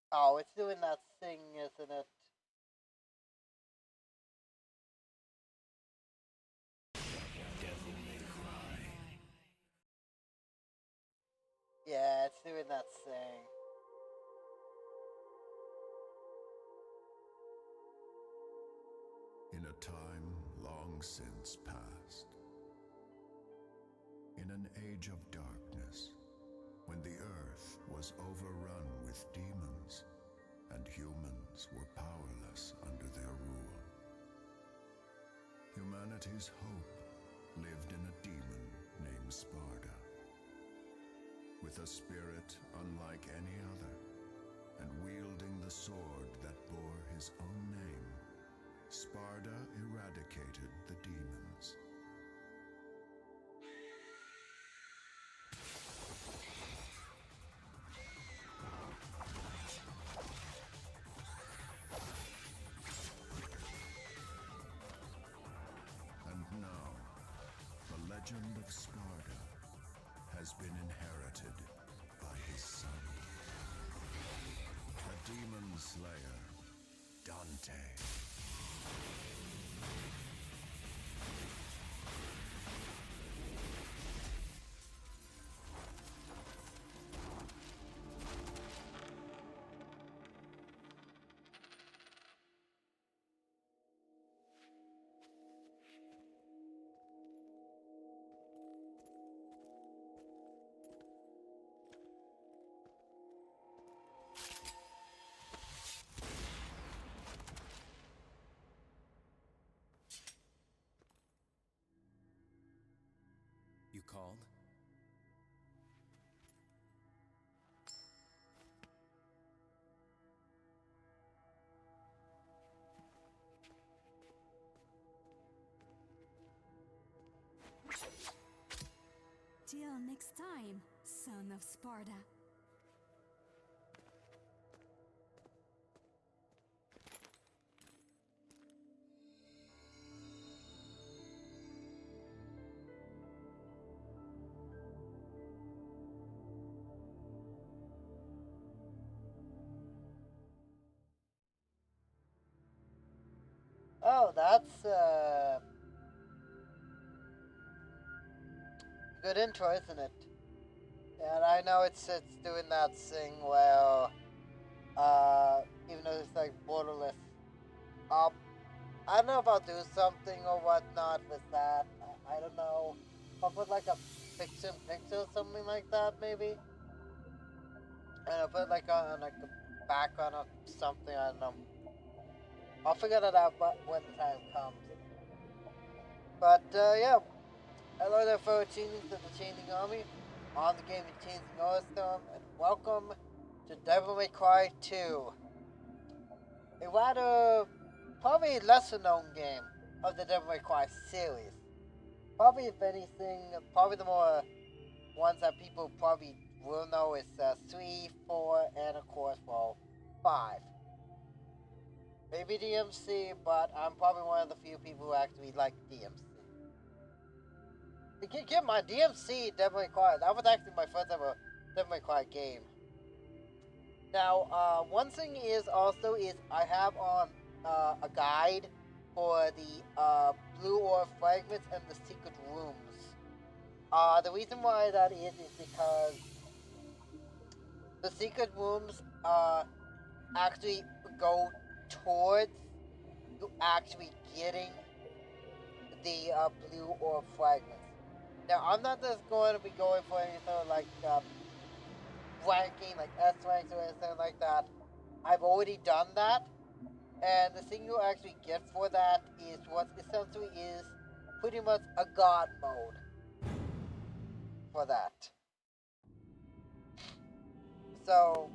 Oh, it's doing that thing, isn't it? Yeah, it's doing that thing. In a time long since past, in an age of darkness, when the earth was overrun with demons and humans were powerless under their rule, humanity's hope lived in a demon named Sparda. With a spirit unlike any other, and wielding the sword that bore his own name, Sparda eradicated the demons. And now, the legend of Sparda has been inherited by his son, the demon slayer, Dante. You called? Till next time, son of Sparta. Oh, that's good intro, isn't it? And I know it's doing that thing where even though it's like borderless. Um, I don't know if I'll do something or whatnot with that. I don't know. I'll put like a fiction picture or something like that, maybe. And I'll put like on like a background or something. I don't know. I'll figure that out, but when the time comes. But yeah, hello there, for tuning to the Changing Army on the game of Changing Storm, and welcome to Devil May Cry 2, a rather probably lesser known game of the Devil May Cry series. Probably, if anything, probably the more ones that people probably will know is 3, 4, and of course, well, 5. Maybe DMC, but I'm probably one of the few people who actually like DMC. You can get my DMC Devil May Cry. That was actually my first ever Devil May Cry game. Now, one thing is also is I have on a guide for the blue ore fragments and the secret rooms. The reason why that is because the secret rooms actually go towards you actually getting the blue ore fragments. Now, I'm not just going to be going for anything like ranking, like S ranks or anything like that. I've already done that, and the thing you actually get for that is what essentially is pretty much a god mode for that. So,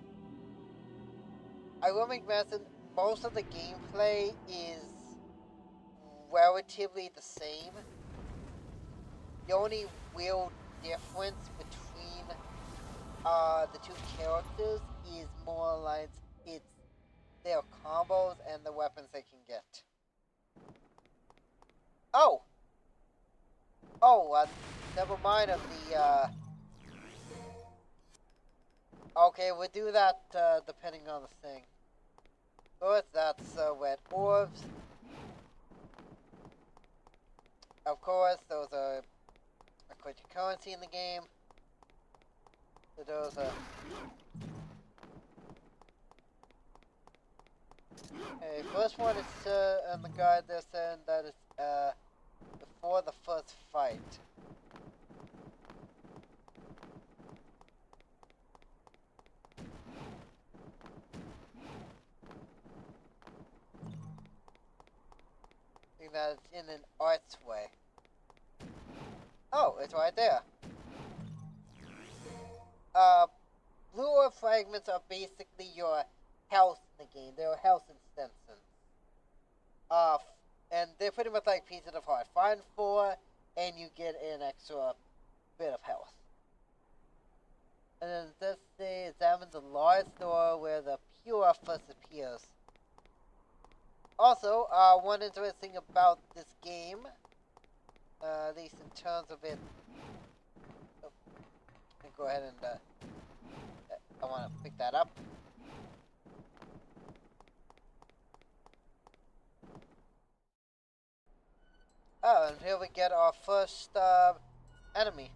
I will make mention most of the gameplay is relatively the same. The only real difference between the two characters is more like it's their combos and the weapons they can get. Oh, oh, never mind of the Okay, we'll do that depending on the thing. First, that's wet orbs. Of course, those are a cryptocurrency in the game. So those are... Okay, first one is on the guide they're saying that it's before the first fight. I think that it's in an arts way. Oh, it's right there. Blue orb fragments are basically your health in the game. They're health instances. Uh, and they're pretty much like pieces of heart. Find 4, and you get an extra bit of health. And then this say examine the large door where the pure first appears. Also, one interesting thing about this game, at least in terms of it. Oh, let me go ahead and I want to pick that up. Oh, and here we get our first enemy.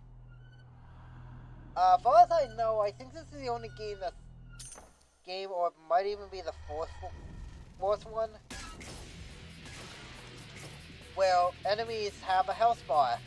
As far as I know, I think this is the only game, or it might even be the fourth one, where enemies have a health bar.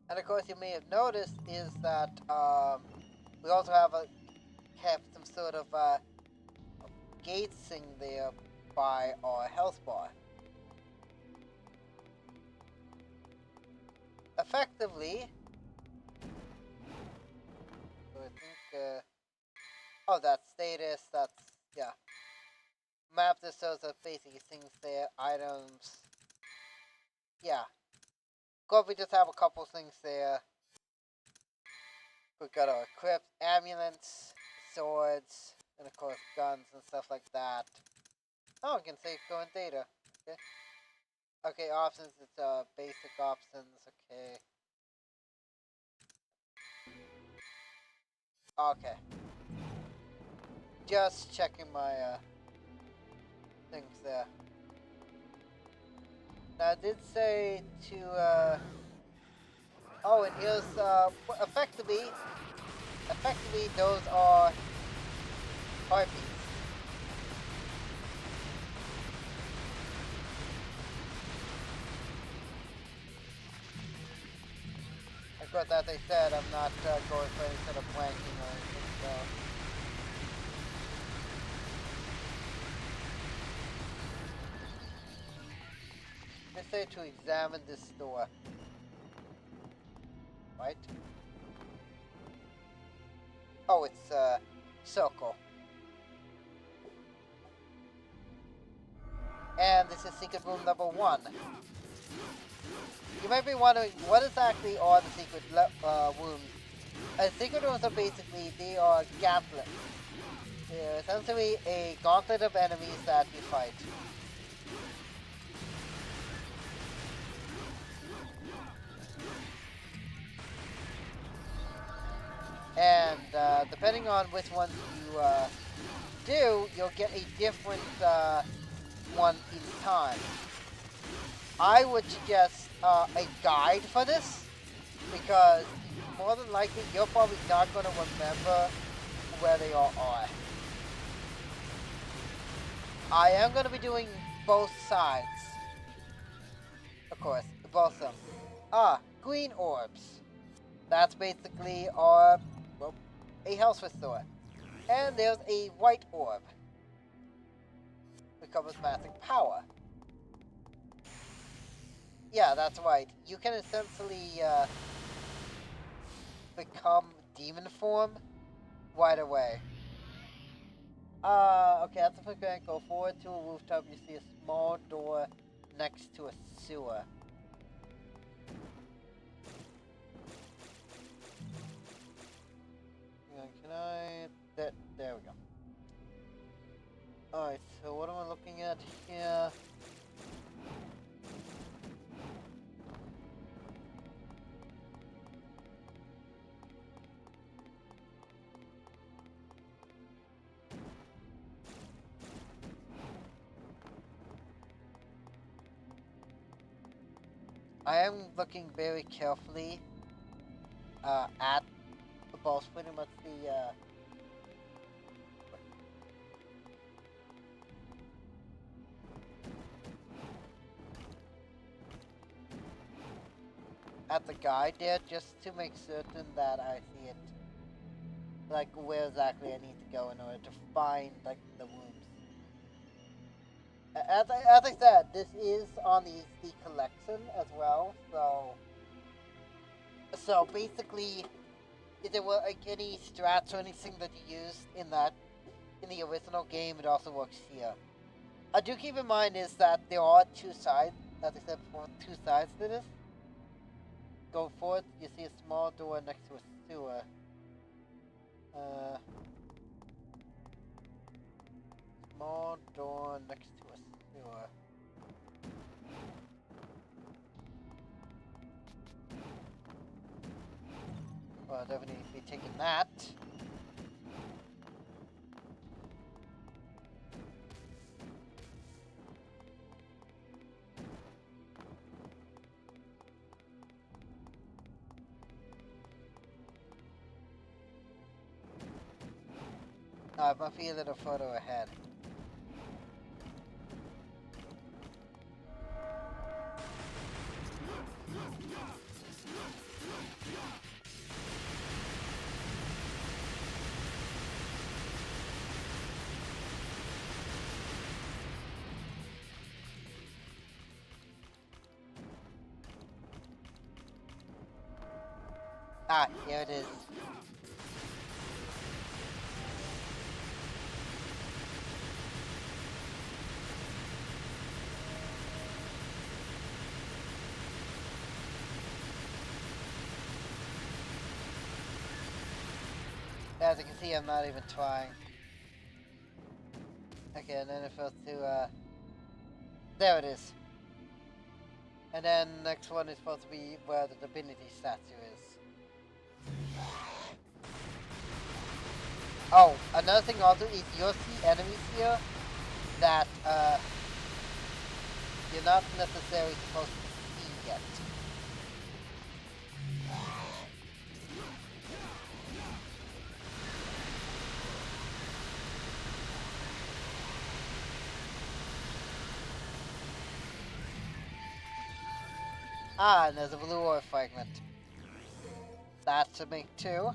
And of course, you may have noticed is that we also have some sort of gate thing there by our health bar. Effectively, so I think, oh, that's status, that's, yeah. Map this shows the basic things there, items, yeah. Of course, we just have a couple things there. We got our equipped amulets, swords, and of course guns and stuff like that. Oh, we can save current data. Okay. Okay, options, it's basic options, okay. Okay. Just checking my things there. Now I did say to oh, and here's effectively those are heartbeats. Of course, as I said, I'm not going for any sort of blanking or anything, so. Let's say to examine this store. Right? Oh, it's circle. And this is secret room number 1. You might be wondering, what exactly are the secret rooms? Secret rooms are basically, they are gauntlets. They're essentially a gauntlet of enemies that you fight. And depending on which ones you do, you'll get a different one each time. I would suggest a guide for this, because more than likely you're probably not going to remember where they all are. I am going to be doing both sides. Of course, both of them. Green orbs. That's basically our, well, a health restore. And there's a white orb. Recovers magic power. Yeah, that's right. You can essentially become demon form right away. Okay, that's the first go forward to a rooftop. You see a small door next to a sewer. Can I? There we go. Alright, so what am I looking at here? I am looking very carefully at the balls, pretty much the at the guide there, just to make certain that I see it, like where exactly I need to go in order to find like the rooms. As I said, this is on the HD collection as well, so basically, if there were like any strats or anything that you used in the original game, it also works here. I do keep in mind is that there are two sides, as I said before, two sides to this. Go forward, you see a small door next to a sewer. Small door next to a sewer. Well, definitely need to be taking that. I must be a little further ahead. Ah, here it is. As you can see, I'm not even trying. Okay, and then it goes to, there it is. And then next one is supposed to be where the divinity statue is. Oh, another thing also is you'll see enemies here that, you're not necessarily supposed to see yet. Ah, and there's a blue ore fragment. That should make two.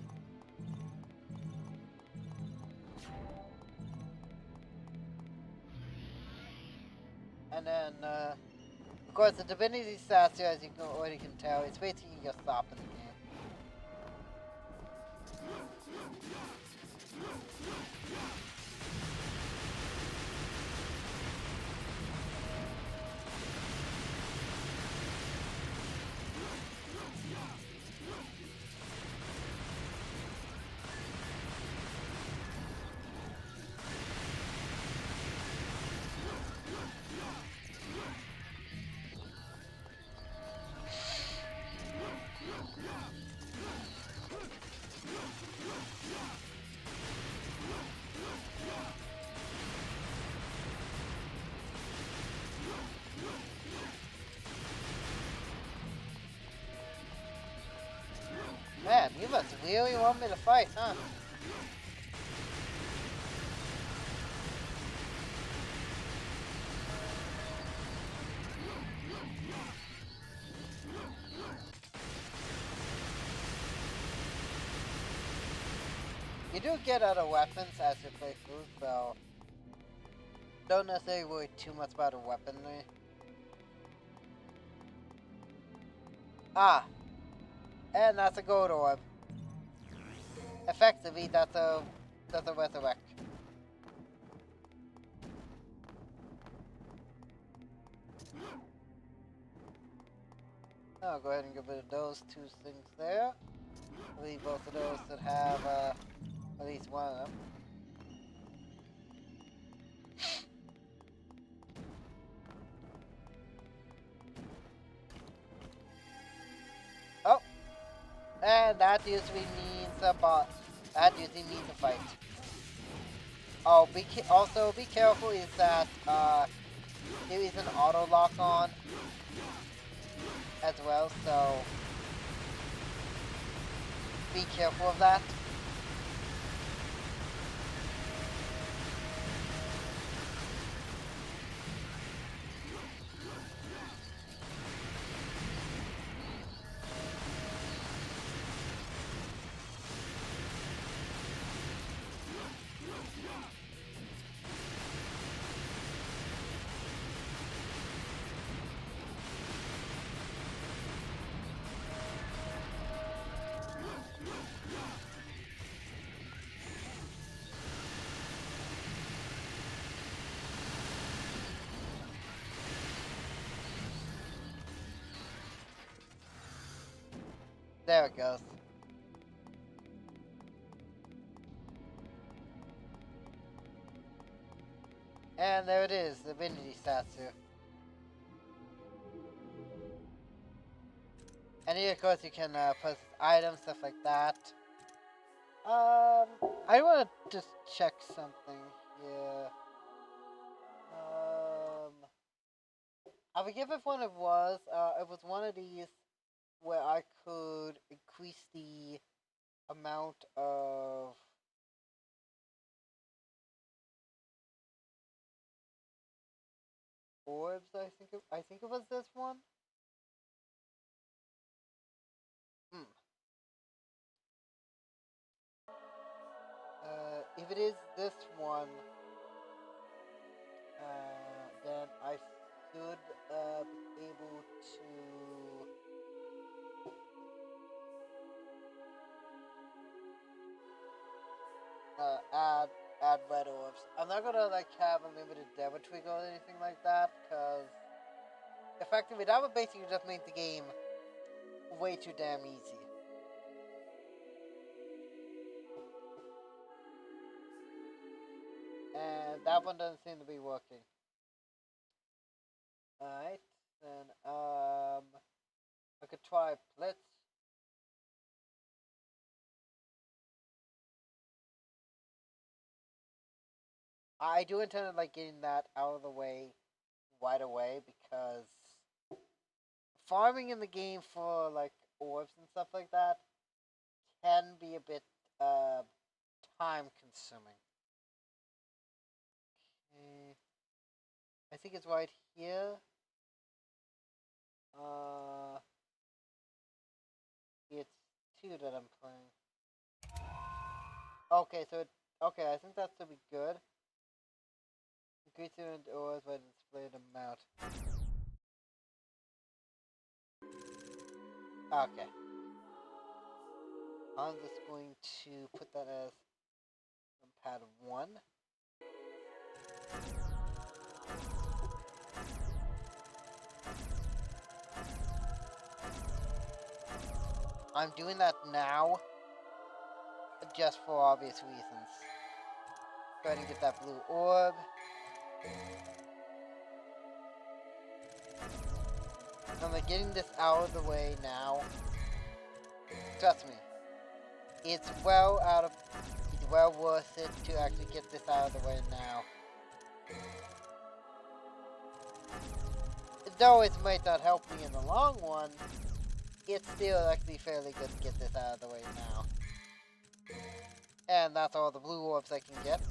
And then, of course, the divinity statue, as you already can tell, is basically your stop in the game. Man, you must really want me to fight, huh? You do get other weapons as you play through, so don't necessarily worry too much about the weaponry. Ah, and that's a gold orb. Effectively, that's a resurrect. I'll go ahead and get rid of those two things there. Leave both of those that have at least one of them. Oh! And that usually means a bot. That usually means a fight. Oh, also be careful is that there is an auto lock on as well, so be careful of that. There it goes. And there it is, the Divinity statue. And here, of course, you can put items, stuff like that. I want to just check something here. I forget which one it was. It was one of these where I could increase the amount of orbs. I think it was this one. If it is this one, then I should be able to add red orbs. I'm not gonna like have a limited demo trigger or anything like that, cause effectively that would basically just make the game way too damn easy. And that one doesn't seem to be working. Alright, then I could try Blitz. I do intend on like getting that out of the way right away because farming in the game for like orbs and stuff like that can be a bit time consuming. Okay. I think it's right here. It's 2 that I'm playing. Okay, okay, I think that should be good. Increase your orbs by display the amount. Okay. I'm just going to put that as pad 1. I'm doing that now, just for obvious reasons. Go ahead and get that blue orb. I'm like getting this out of the way now. Trust me, it's well worth it to actually get this out of the way now. Though it might not help me in the long run, it's still actually fairly good to get this out of the way now. And that's all the blue orbs I can get.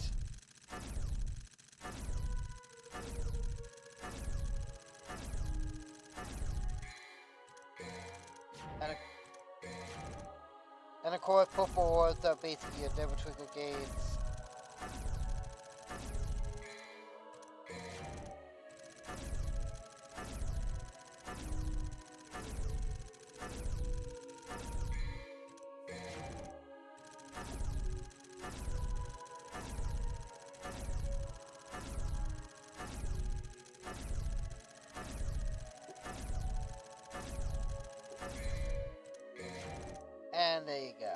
And of course, purple orbs are basically your devil trigger gates. And there you go.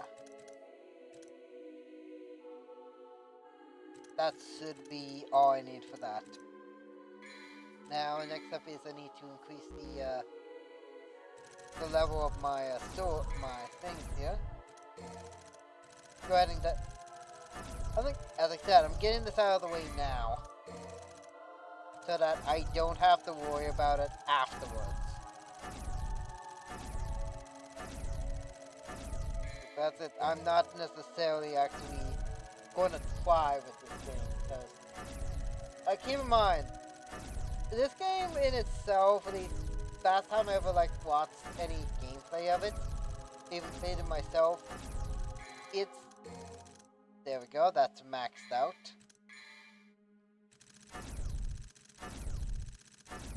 That should be all I need for that. Now, next up is I need to increase the level of my my things here. Go ahead and I think, as I said, I'm getting this out of the way now, so that I don't have to worry about it afterwards. That's it. I'm not necessarily actually going to try with this game, because keep in mind, this game in itself, at least last time I ever watched any gameplay of it, even played it myself, it's, there we go, that's maxed out.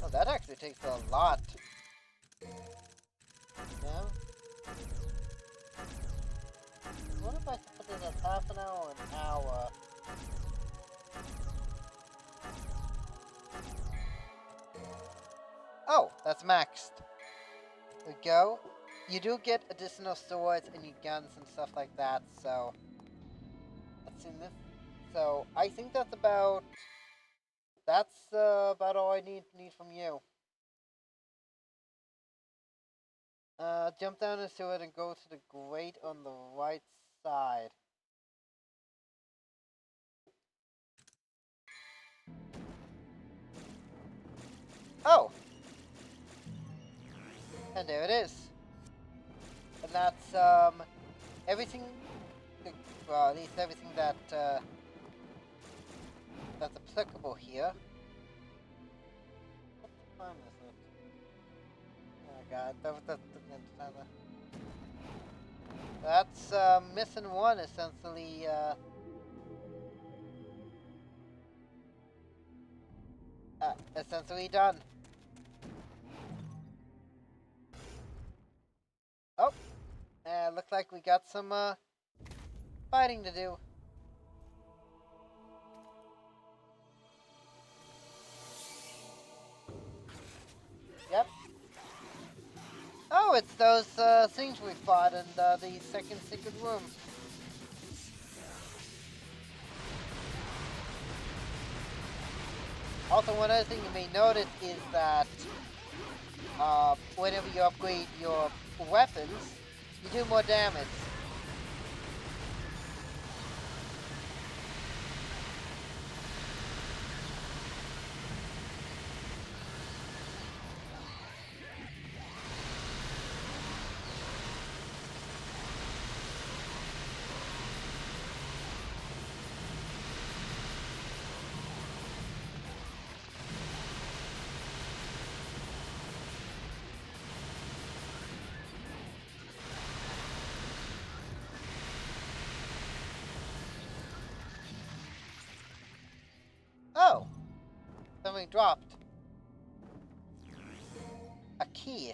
Oh, that actually takes a lot. Yeah. What if I put this at half an hour or an hour? Oh, that's maxed. There we go. You do get additional swords and your guns and stuff like that, so let's see this. So I think that's about all I need from you. Jump down into it and go to the grate on the right side. Oh! And there it is. And that's, everything, well, at least everything that, that's applicable here. What time is it? Oh my god, that's the timer. That's, mission one, essentially, essentially done. Oh! Looks like we got some, fighting to do. Yep. Oh, it's those, things we fought in, the second secret room. Also, one other thing you may notice is that, whenever you upgrade your weapons, you do more damage. Oh! Something dropped. A key.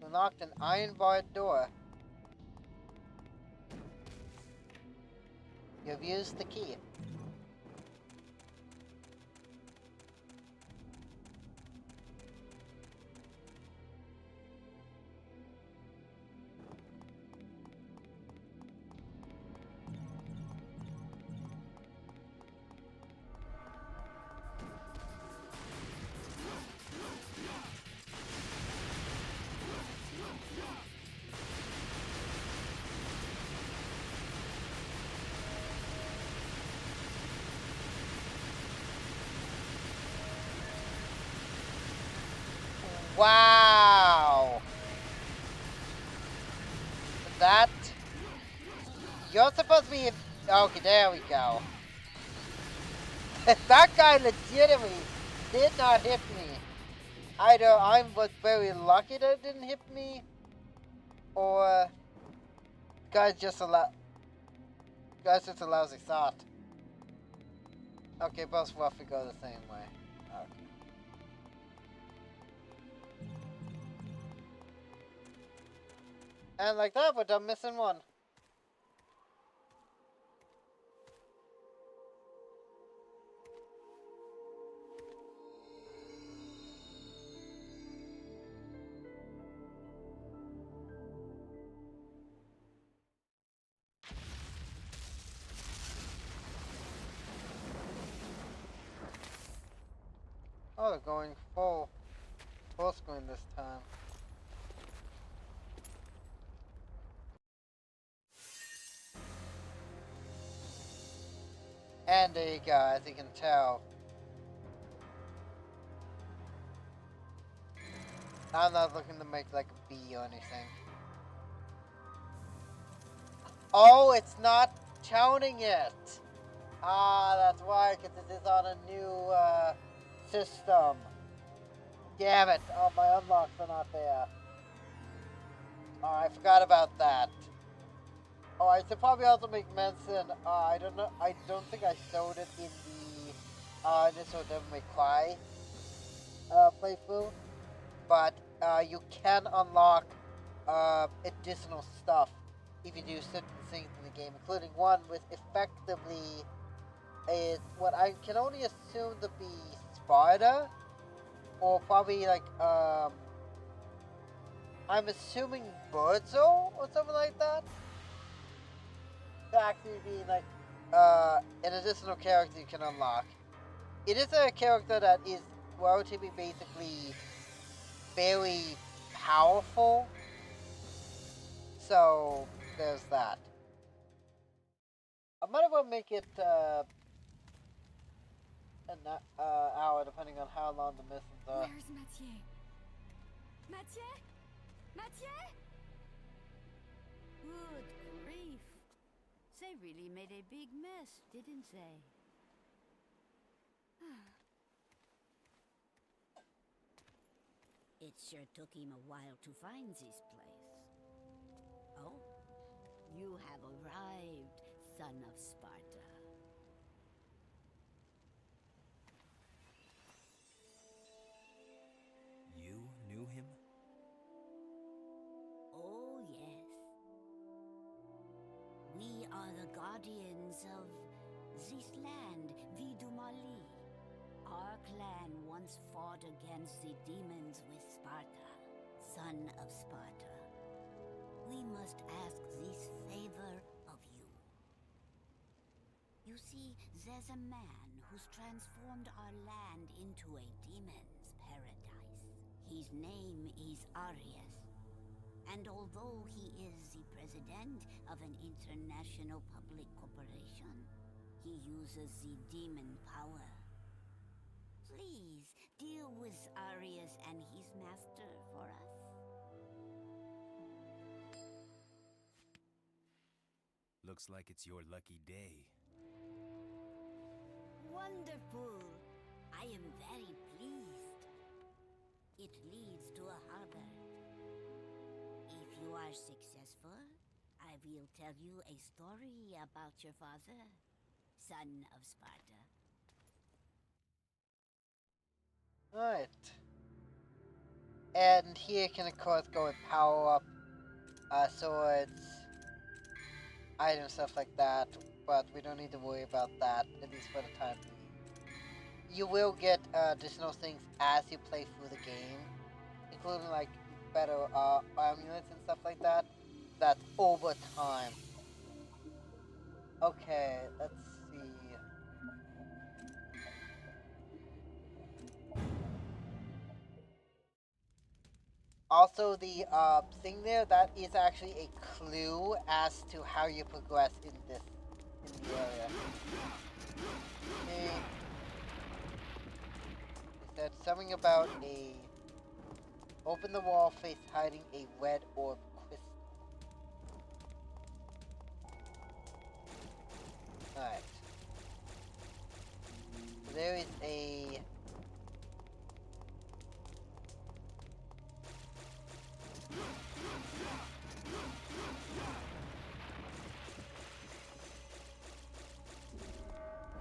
Unlocked an iron-barred door. You've used the key. Wow! That... You're supposed to be... Okay, there we go. That guy legitimately did not hit me. Either I was very lucky that it didn't hit me, or... Guy's just a lousy thought. Okay, both roughly go the same way. Okay. And like that, we're done missing one. Oh, they're going full screen this time. And there you go, as you can tell. I'm not looking to make like a B or anything. Oh, it's not counting it! Ah, that's why, because it is on a new system. Damn it! Oh, my unlocks are not there. Oh, I forgot about that. Oh, I should probably also make mention. I don't know. I don't think I showed it in the initial Devil May Cry playthrough, but you can unlock additional stuff if you do certain things in the game, including one with effectively is what I can only assume to be Sparta, or probably like I'm assuming Birdzo or something like that. To actually be like an additional character you can unlock. It is a character that is relatively basically very powerful. So there's that. I might as well make it an hour depending on how long the missions are. Where's Mathieu? Mathieu? Mathieu? Good grief. They really made a big mess, didn't they? It sure took him a while to find this place. Oh, you have arrived, son of Sparta. You knew him? Oh, yes. We are the guardians of this land, Vie de Marli. Our clan once fought against the demons with Sparta, son of Sparta. We must ask this favor of you. You see, there's a man who's transformed our land into a demon's paradise. His name is Arius. And although he is the president of an international public corporation, he uses the demon power. Please, deal with Arius and his master for us. Looks like it's your lucky day. Wonderful! I am very pleased. It leads to a harbor. If you are successful, I will tell you a story about your father, son of Sparta. Alright. And here can of course go with power up swords, items, stuff like that, but we don't need to worry about that, at least for the time being. You will get additional things as you play through the game, including like better amulets and stuff like that. That's over time. Okay, let's see. Also, the thing there, that is actually a clue as to how you progress in the area. Okay. It said something about open the wall face hiding a red orb crystal. Alright. So there is a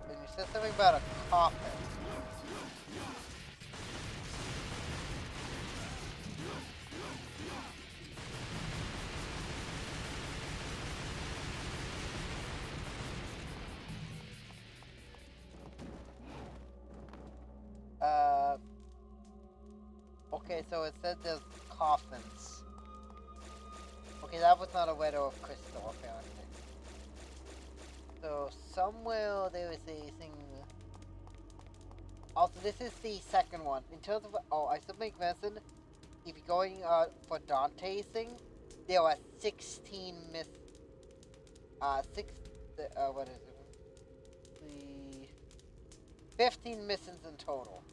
then you said something about a coffin. Okay, so it said there's coffins. Okay, that was not a red orb crystal, apparently. So somewhere there is a thing. Also, this is the second one. In terms of, oh, I still make mention, if you're going for Dante's thing, there are 16 what is it? The 15 missions in total.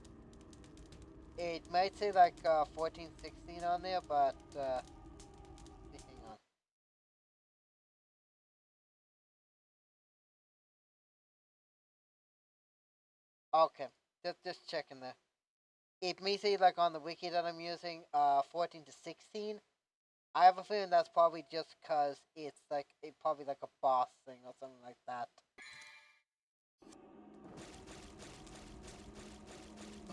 It might say like 14, 16 on there, but hang on. Okay, just checking there. It may say like on the wiki that I'm using 14 to 16. I have a feeling that's probably just because it's like probably like a boss thing or something like that.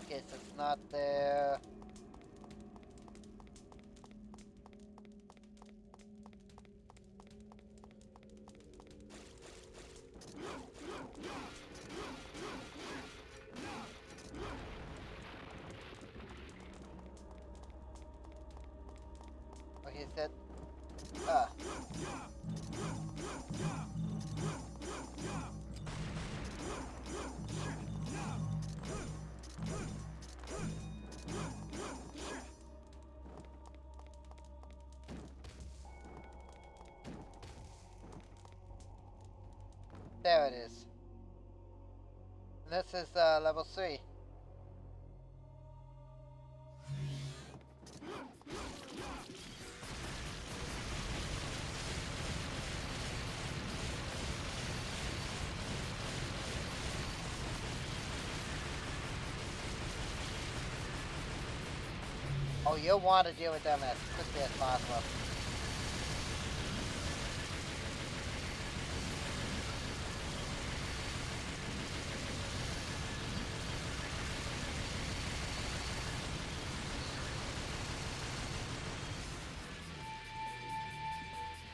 Okay, so it's not there. Okay, said there it is. And this is level 3. Oh, you'll want to deal with them as quickly as possible.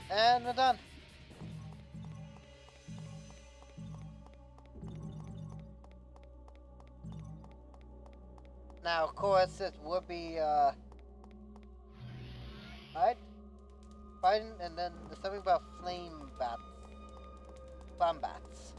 And we're done. Now, of course, it would be, right? Fighting, and then there's something about flame bats. Bomb bats.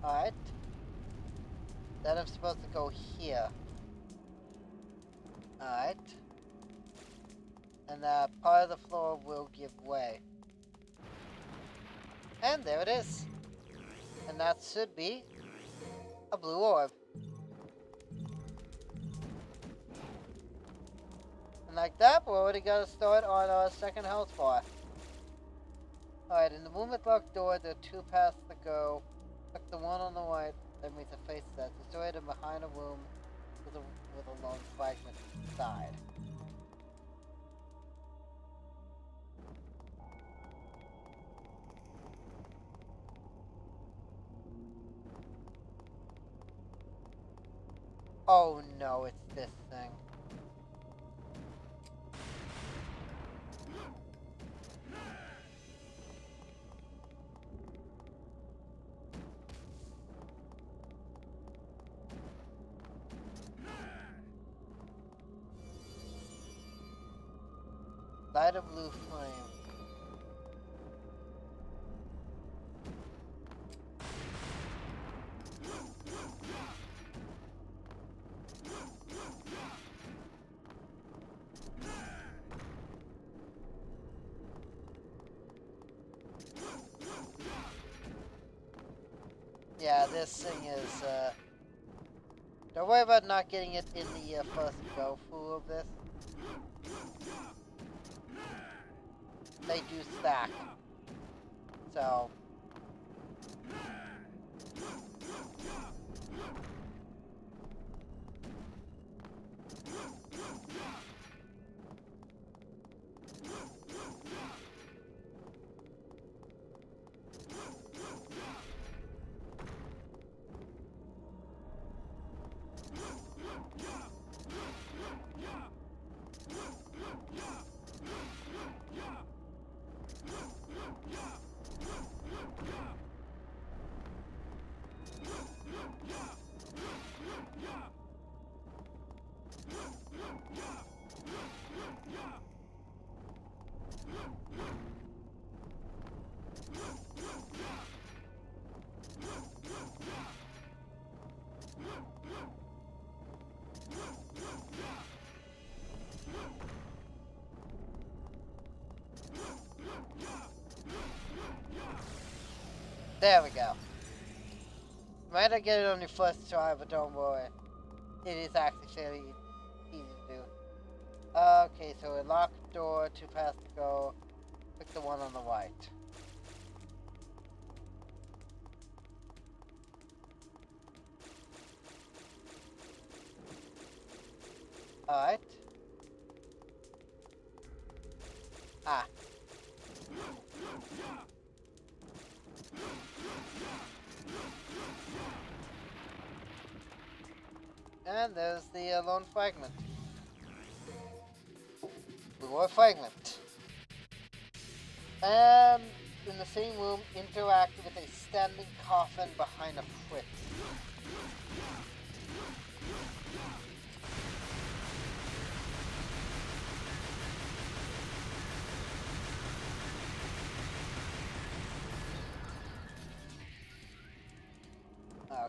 Alright. Then I'm supposed to go here. Alright. And part of the floor will give way. And there it is. And that should be a blue orb. And like that, we already got a start on our second health bar. Alright, in the movement lock door, there are 2 paths to go. Click the one on the right, that means to face that. Destroy it behind a room with a lone fragment inside. Oh no, it's this thing. Light a blue flame. Yeah, this thing is, don't worry about not getting it in the first go through of this. They do stack. So... There we go. Might not get it on your first try, but don't worry. It is actually fairly easy to do. Okay, so a locked door, 2 paths to go. Pick the one on the right. Alright. Ah. And there's the lone fragment. More fragment. And in the same room, interact with a standing coffin behind a fritz.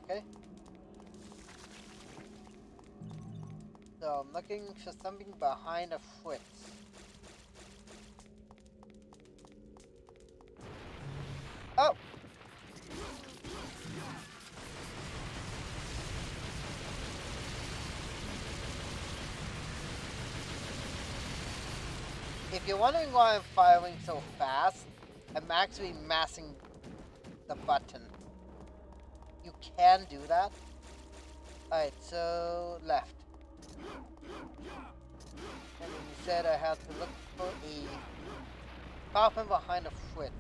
Okay. So I'm looking for something behind a fritz. Oh! If you're wondering why I'm firing so fast, I'm actually massing the button. You can do that. Alright, so left. And then you said I had to look for a coffin behind a fritz.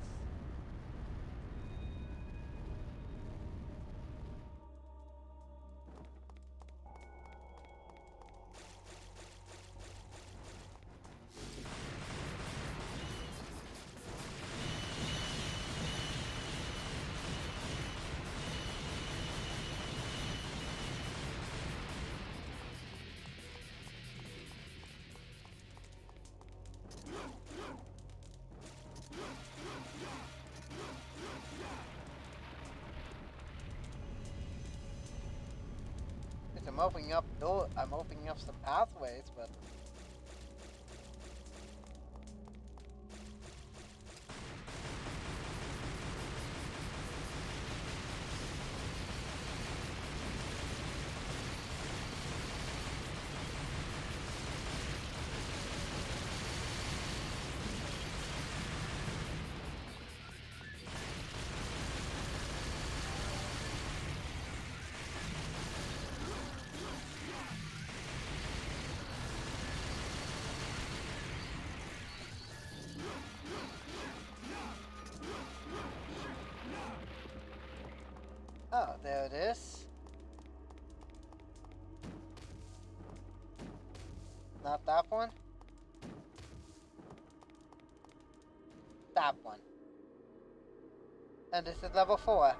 I'm opening up some pathways, but oh, there it is. Not that one. That one. And this is level 4.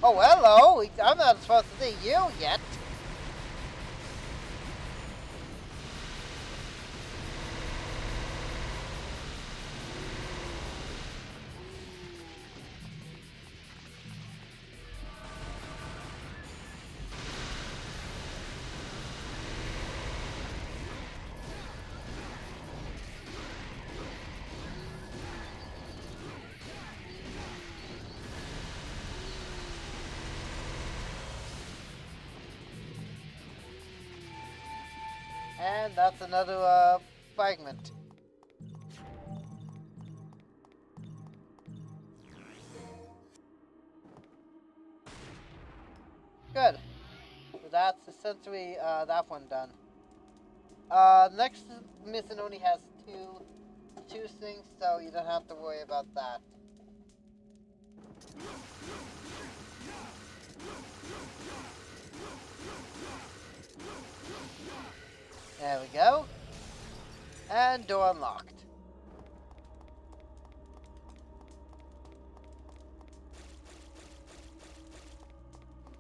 Oh, hello! I'm not supposed to see you yet. And that's another fragment. Good. So that's essentially that one done. Next mission only has two things, so you don't have to worry about that. There we go. And door unlocked.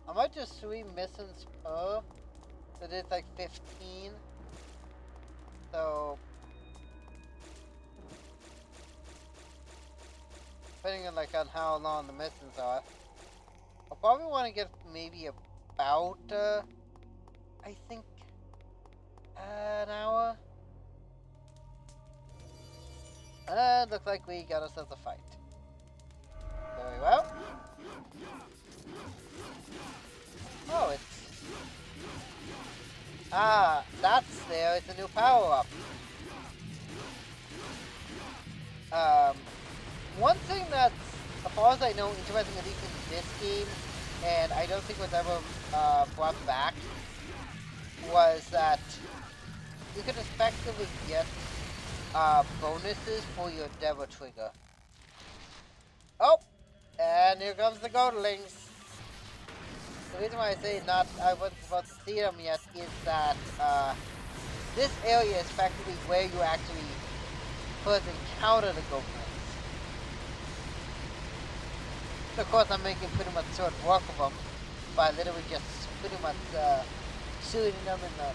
I might just 3 missions per. So it's like 15. So depending on like on how long the missions are, I'll probably want to get maybe about I think an hour. And looks like we got ourselves a fight. Very well. Oh, it's... Ah, that's there. It's a new power-up. One thing that's, as far as I know, interesting at least in this game, and I don't think was ever brought back, was that you could effectively get bonuses for your Devil Trigger. Oh, and here comes the Goatlings. The reason why I say I wasn't supposed to see them yet is that this area is effectively where you actually first encounter the Goatlings. Of course, I'm making pretty much short work of them by literally just pretty much shooting them in the...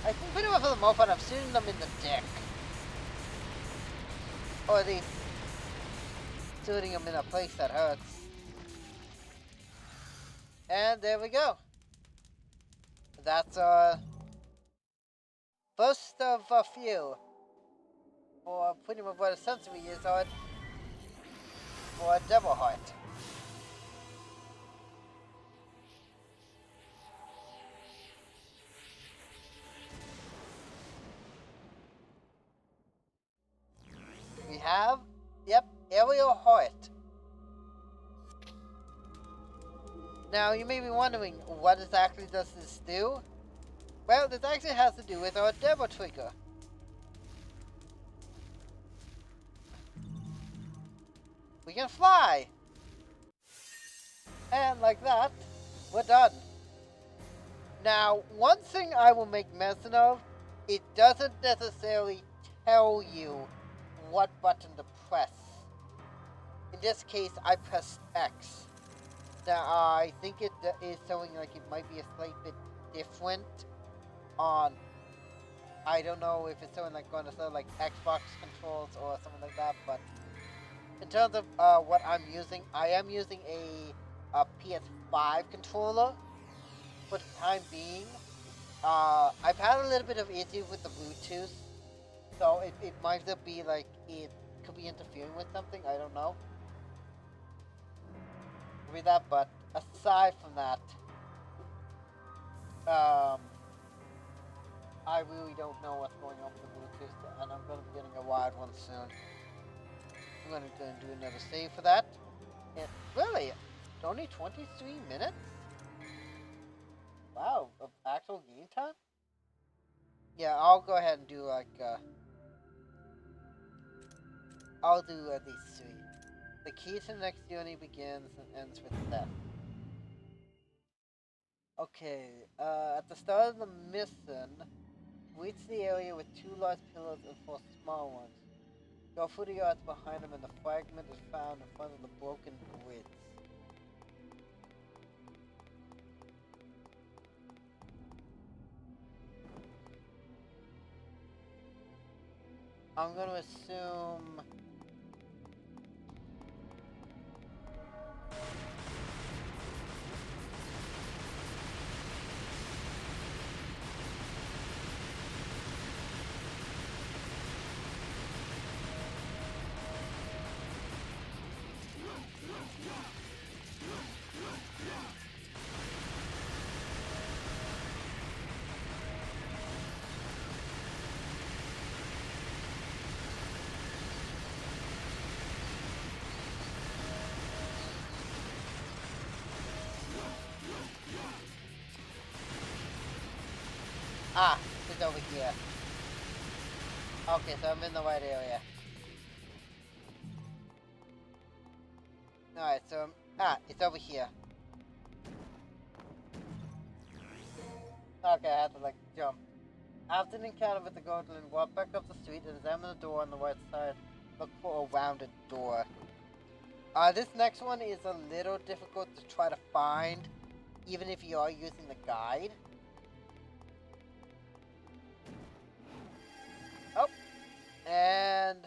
I think pretty much for the most part, I'm shooting them in the dick. Or at least shooting them in a place that hurts. And there we go. That's our first of a few. For pretty much what essentially is our for a Devil Heart. We have, yep, Aerial Heart. Now, you may be wondering, what exactly does this do? Well, this actually has to do with our Devil Trigger. We can fly! And like that, we're done. Now, one thing I will make mention of, it doesn't necessarily tell you what button to press. In this case, I pressed X. Now, I think it is showing like it might be a slight bit different on, I don't know if it's showing like going to show like Xbox controls or something like that, but in terms of what I'm using, I am using a PS5 controller for the time being. I've had a little bit of issue with the Bluetooth, so it might be like it could be interfering with something, I don't know. Could be that, but aside from that, I really don't know what's going on with the Bluetooth, and I'm going to be getting a wired one soon. I'm going to go and do another save for that. And really, it's only 23 minutes? Wow, of actual game time? Yeah, I'll go ahead and do like, I'll do at least 3. The key to the next journey begins and ends with death. Okay, at the start of the mission, reach the area with 2 large pillars and 4 small ones. Go through the yards behind them and the fragment is found in front of the broken bridge. I'm gonna assume... Ah, it's over here. Okay, so I'm in the right area. Alright, so, it's over here. Okay, I had to, like, jump. After an encounter with the goblin, walk back up the street and examine the door on the right side. Look for a rounded door. This next one is a little difficult to try to find, even if you are using the guide. Oh, and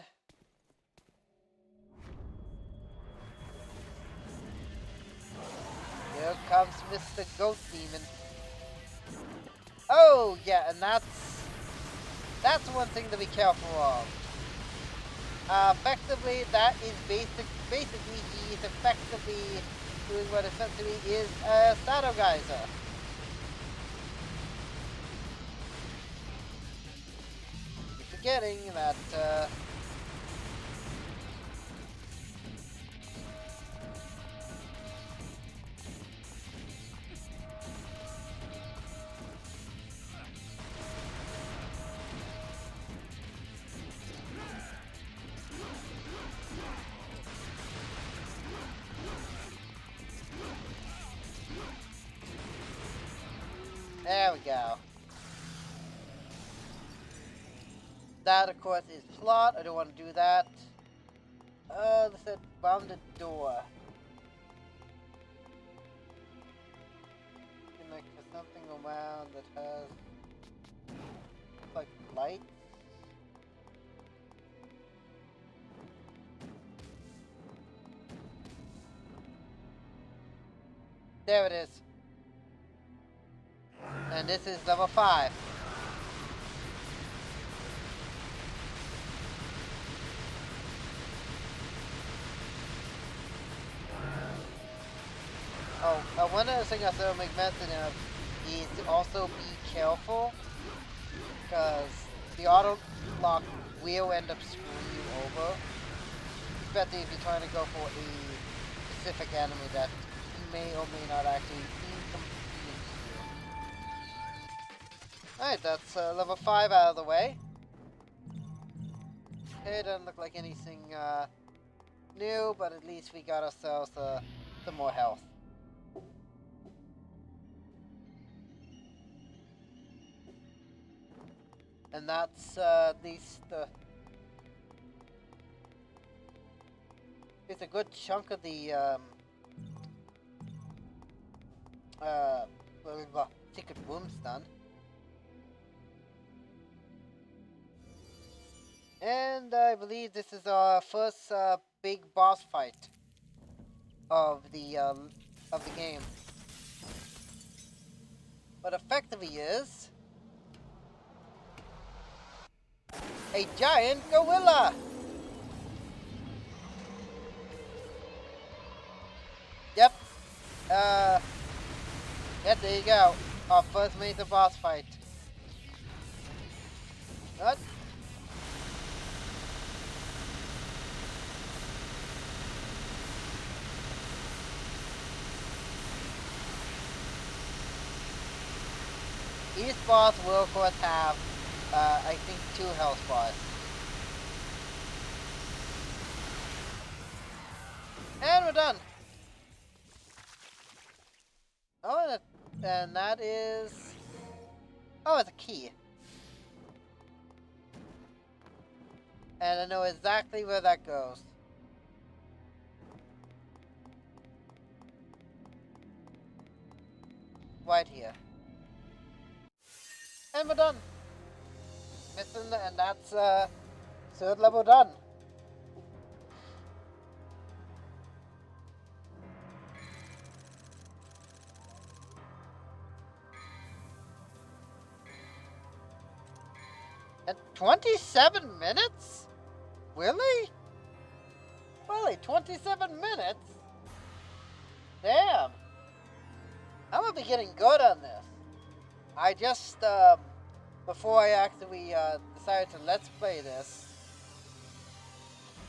here comes Mr. Goat Demon. Oh, yeah, and that's one thing to be careful of. effectively, that is basically he is effectively doing what essentially is a Shadow Geyser. Keep forgetting that, there we go. That, of course, is plot. I don't want to do that. They said bounded door. Connect to something around that has like lights. There it is. And this is level 5. Oh, one other thing I still make mention of is to also be careful, because the auto lock will end up screwing you over, especially if you're trying to go for a specific enemy that you may or may not actually incomplete. Alright, that's level 5 out of the way. It doesn't look like anything new, but at least we got ourselves some more health. And that's at least it's a good chunk of the secret rooms done. And I believe this is our first big boss fight of the game. What effectively is a giant gorilla. Yep. Yeah, there you go. Our first major boss fight. What? Each boss will of course have, I think, 2 health bars. And we're done. Oh, and that is... Oh, it's a key. And I know exactly where that goes. Right here. And we're done. Mission, and that's 3rd level done. At 27 minutes? Really? Really, 27 minutes? Damn. I'm gonna be getting good on this. I just, before I actually decided to let's play this,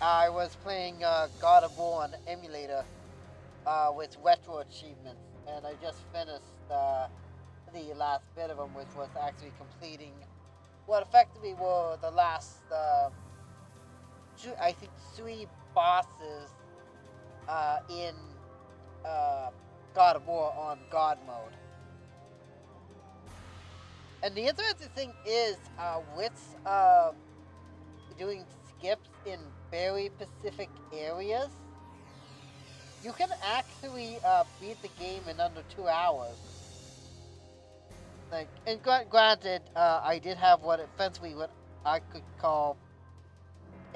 I was playing God of War on emulator with retro achievements, and I just finished the last bit of them, which was actually completing what effectively were the last, I think, 3 bosses in God of War on God mode. And the interesting thing is, with doing skips in very specific areas, you can actually beat the game in under 2 hours. Like, and granted, I did have what essentially what I could call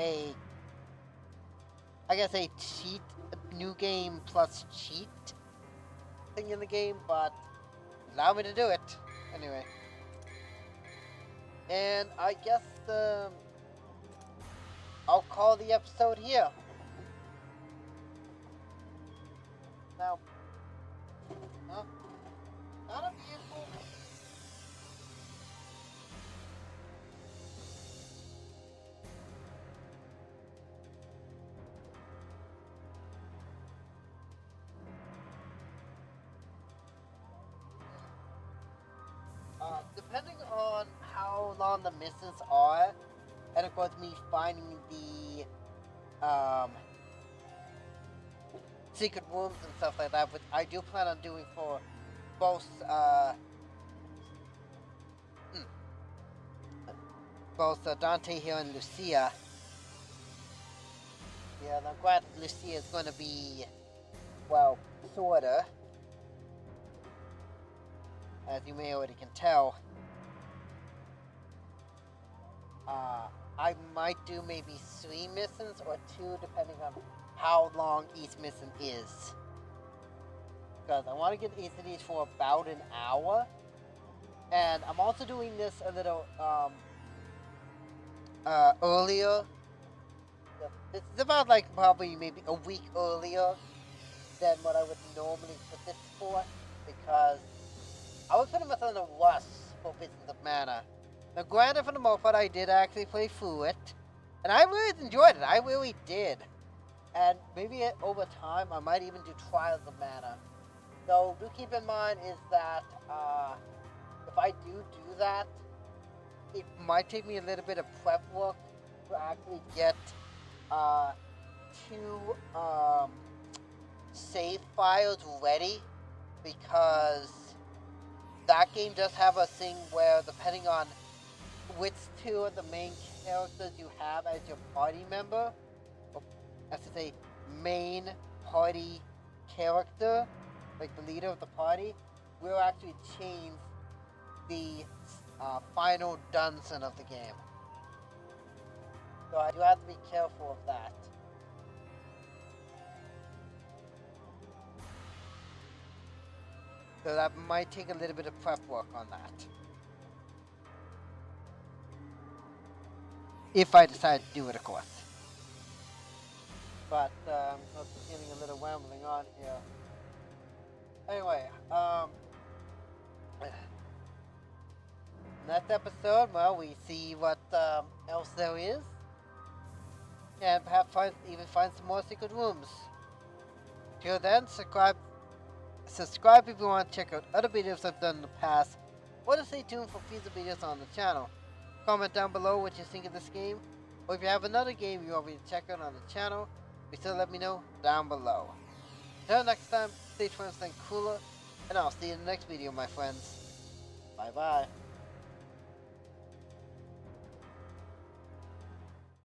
a cheat, new game plus cheat thing in the game, but allow me to do it anyway. And I guess I'll call the episode here. Now, not a vehicle. Depending on how long the missions are, and of course me finding the secret rooms and stuff like that, which I do plan on doing for both Dante here and Lucia. Yeah, now granted Lucia is going to be, well, sorta, as you may already can tell. I might do maybe 3 missions or 2 depending on how long each mission is. Because I want to get each of these for about an hour. And I'm also doing this a little earlier. This is about like probably maybe a week earlier than what I would normally put this for. Because I was putting myself in a rush for Visions of Mana. Now granted, for the most part, I did actually play through it. And I really enjoyed it. I really did. And maybe over time, I might even do Trials of Mana. So do keep in mind is that if I do that, it might take me a little bit of prep work to actually get 2 save files ready, because that game does have a thing where depending on which 2 of the main characters you have as your party member, or as to say main party character, like the leader of the party, will actually change the final dungeon of the game. So I do have to be careful of that. So that might take a little bit of prep work on that. If I decide to do it, of course. But I'm getting a little rambling on here. Anyway, next episode, well, we see what else there is, and perhaps even find some more secret rooms. Till then, subscribe if you want to check out other videos I've done in the past, or to stay tuned for future videos on the channel. Comment down below what you think of this game, or if you have another game you want me to check out on the channel, be sure to let me know down below. Until next time, stay friends and cooler, and I'll see you in the next video, my friends. Bye bye.